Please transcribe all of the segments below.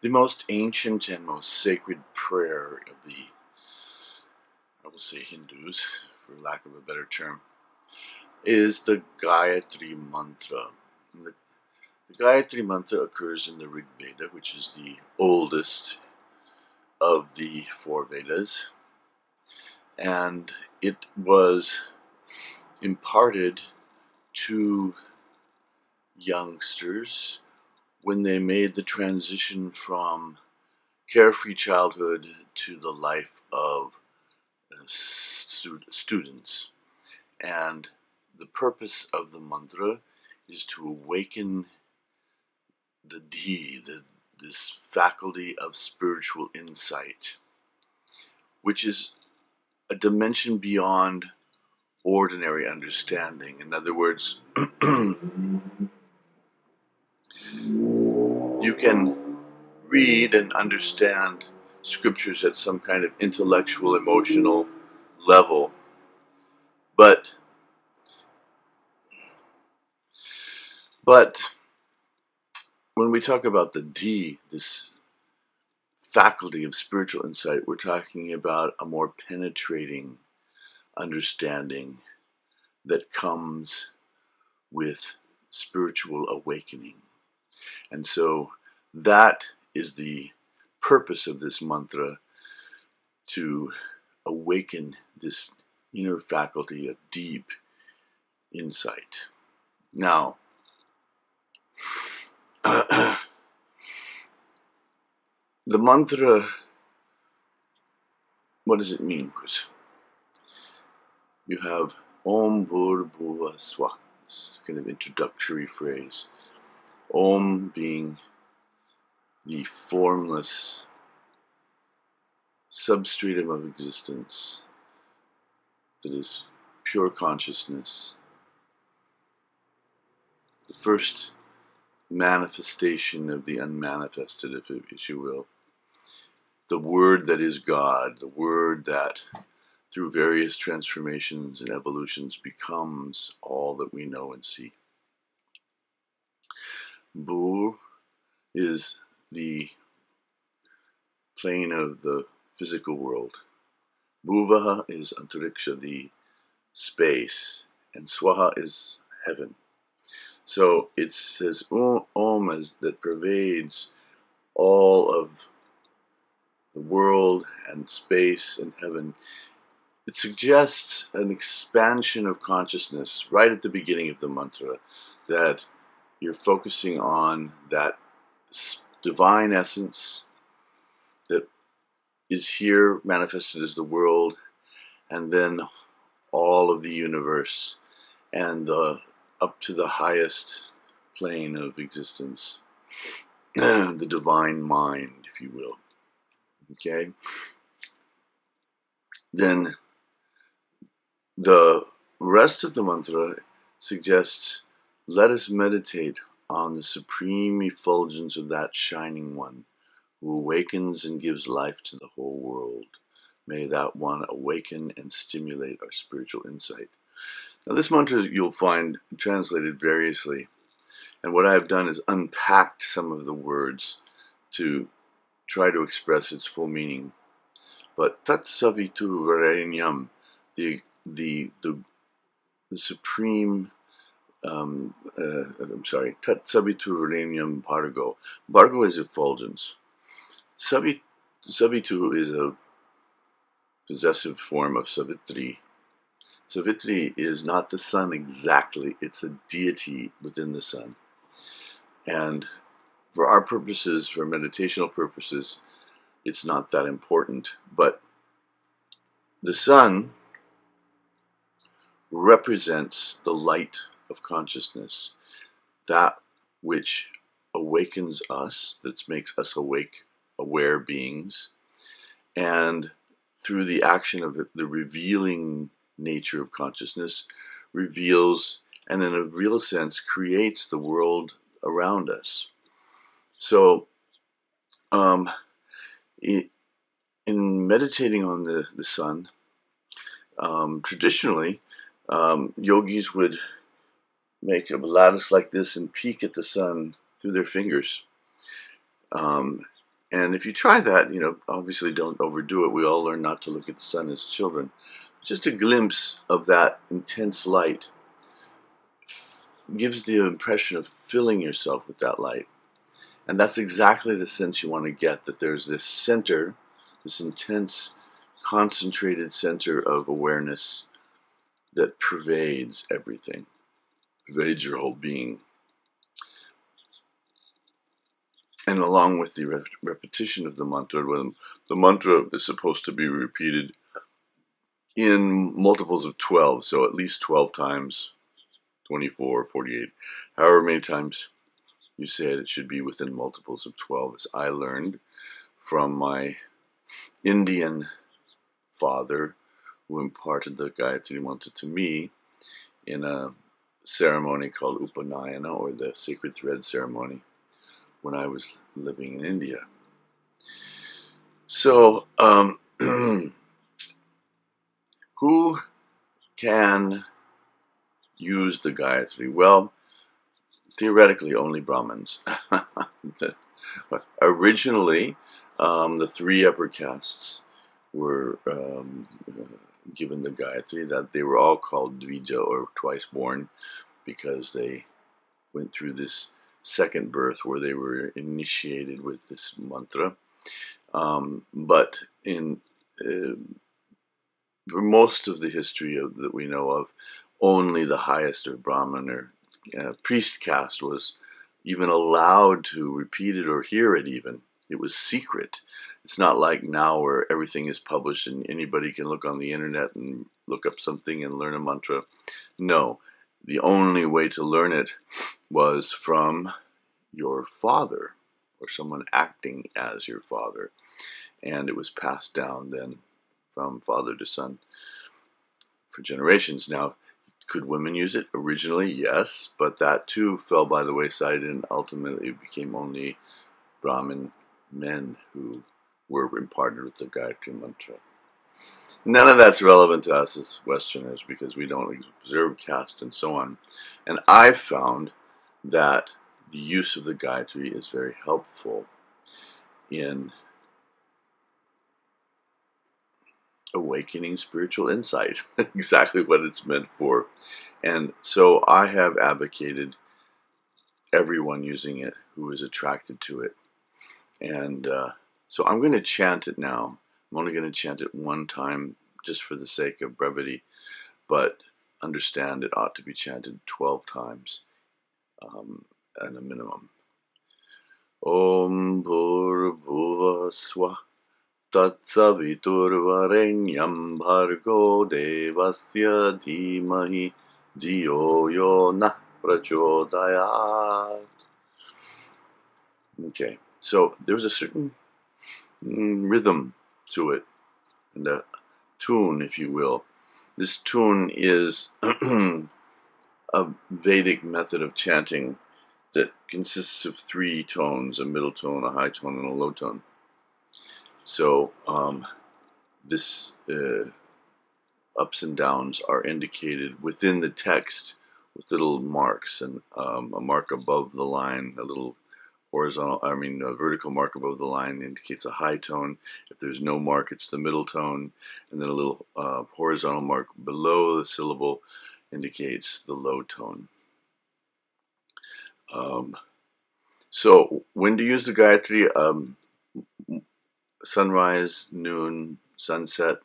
The most ancient and most sacred prayer of the, I will say Hindus, for lack of a better term, is the Gayatri mantra. And the Gayatri mantra occurs in the Rig Veda, which is the oldest of the four Vedas, and it was imparted to youngsters when they made the transition from carefree childhood to the life of students. And the purpose of the mantra is to awaken the this faculty of spiritual insight, which is a dimension beyond ordinary understanding. In other words, you can read and understand scriptures at some kind of intellectual, emotional level, but when we talk about this faculty of spiritual insight, we're talking about a more penetrating understanding that comes with spiritual awakening. And so that is the purpose of this mantra, to awaken this inner faculty of deep insight. Now, the mantra, what does it mean? You have Om Bhur Bhuva Swah, this kind of introductory phrase. Om being the formless substratum of existence that is pure consciousness, the first manifestation of the unmanifested, if you will, the word that is God, the word that through various transformations and evolutions becomes all that we know and see. Bhur is the plane of the physical world. Bhuvaha is antariksha, the space, and swaha is heaven. So it says Om as that pervades all of the world and space and heaven. It suggests an expansion of consciousness right at the beginning of the mantra, that you're focusing on that divine essence that is here manifested as the world, and then all of the universe, and up to the highest plane of existence, the divine mind, if you will. Okay? Then the rest of the mantra suggests, let us meditate on the supreme effulgence of that shining one who awakens and gives life to the whole world. May that one awaken and stimulate our spiritual insight. Now, this mantra you'll find translated variously, and what I've done is unpacked some of the words to try to express its full meaning. But Tat Savitu Varenyam, the supreme, Tat Savitu Varenyam Bhargo. Bhargo is effulgence. Savitu is a possessive form of Savitri. Savitri is not the sun exactly, it's a deity within the sun. And for our purposes, for meditational purposes, it's not that important. But the sun represents the light of consciousness, that which awakens us, that makes us awake, aware beings, and through the action of the revealing nature of consciousness, reveals and in a real sense creates the world around us. So in meditating on the sun, traditionally yogis would make a lattice like this and peek at the sun through their fingers. And if you try that, obviously don't overdo it. We all learn not to look at the sun as children. Just a glimpse of that intense light gives the impression of filling yourself with that light. And that's exactly the sense you want to get, that there's this center, this intense, concentrated center of awareness that pervades everything, pervades your whole being. And along with the repetition of the mantra, when the mantra is supposed to be repeated in multiples of 12, so at least 12 times, 24, 48, however many times you say it, it should be within multiples of 12, as I learned from my Indian father, who imparted the Gayatri mantra to me in a ceremony called Upanayana, or the Sacred Thread ceremony, when I was living in India. So, who can use the Gayatri? Well, theoretically, only Brahmins. Originally, the three upper castes were given the Gayatri, that they were all called Dvija, or twice born, because they went through this second birth where they were initiated with this mantra. But for most of the history that we know of, only the highest or Brahmin or priest caste was even allowed to repeat it or hear it even. It was secret. It's not like now where everything is published and anybody can look on the internet and look up something and learn a mantra. No, the only way to learn it was from your father or someone acting as your father. And it was passed down then from father to son for generations. Now, could women use it? Originally, yes, but that too fell by the wayside and ultimately became only Brahmin men who were imparted with the Gayatri mantra. None of that's relevant to us as Westerners because we don't observe caste and so on. And I've found that the use of the Gayatri is very helpful in awakening spiritual insight, exactly what it's meant for. And so I have advocated everyone using it who is attracted to it. And so I'm going to chant it now. I'm only going to chant it one time just for the sake of brevity, but understand it ought to be chanted 12 times at a minimum. Om Bhurabhuva Swah Tatsaviturvarenyam Bhargo Devasya Dhimahi Dhiyo Yo Nah Prachodayat. Okay, so there's a certain rhythm to it, and a tune, if you will. This tune is a Vedic method of chanting that consists of 3 tones, a middle tone, a high tone, and a low tone. So this ups and downs are indicated within the text with little marks, and a mark above the line, a little vertical mark above the line indicates a high tone. If there's no mark, it's the middle tone, and then a little horizontal mark below the syllable indicates the low tone. So when to use the Gayatri? Sunrise, noon, sunset,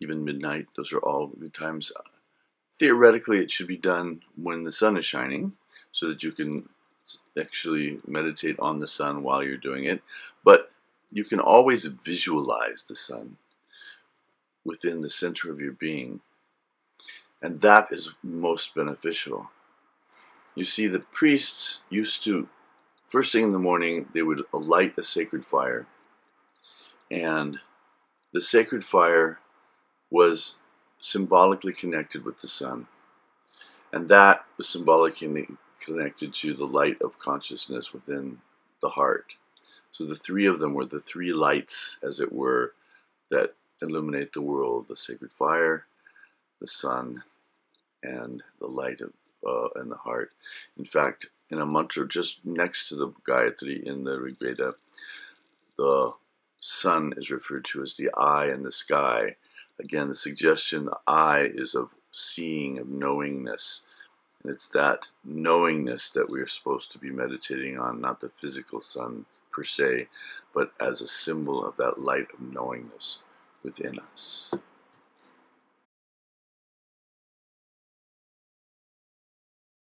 even midnight, those are all good times. Theoretically, it should be done when the sun is shining so that you can actually meditate on the sun while you're doing it. But you can always visualize the sun within the center of your being. And that is most beneficial. You see, the priests used to, first thing in the morning, they would light a sacred fire. And the sacred fire was symbolically connected with the sun. And that was symbolically connected to the light of consciousness within the heart. So the 3 of them were the 3 lights, as it were, that illuminate the world: the sacred fire, the sun, and the light of in the heart. In fact, in a mantra just next to the Gayatri in the Rig Veda, The sun is referred to as the eye in the sky. Again, the suggestion, the eye, is of seeing, of knowingness. And it's that knowingness that we are supposed to be meditating on, not the physical sun per se, but as a symbol of that light of knowingness within us.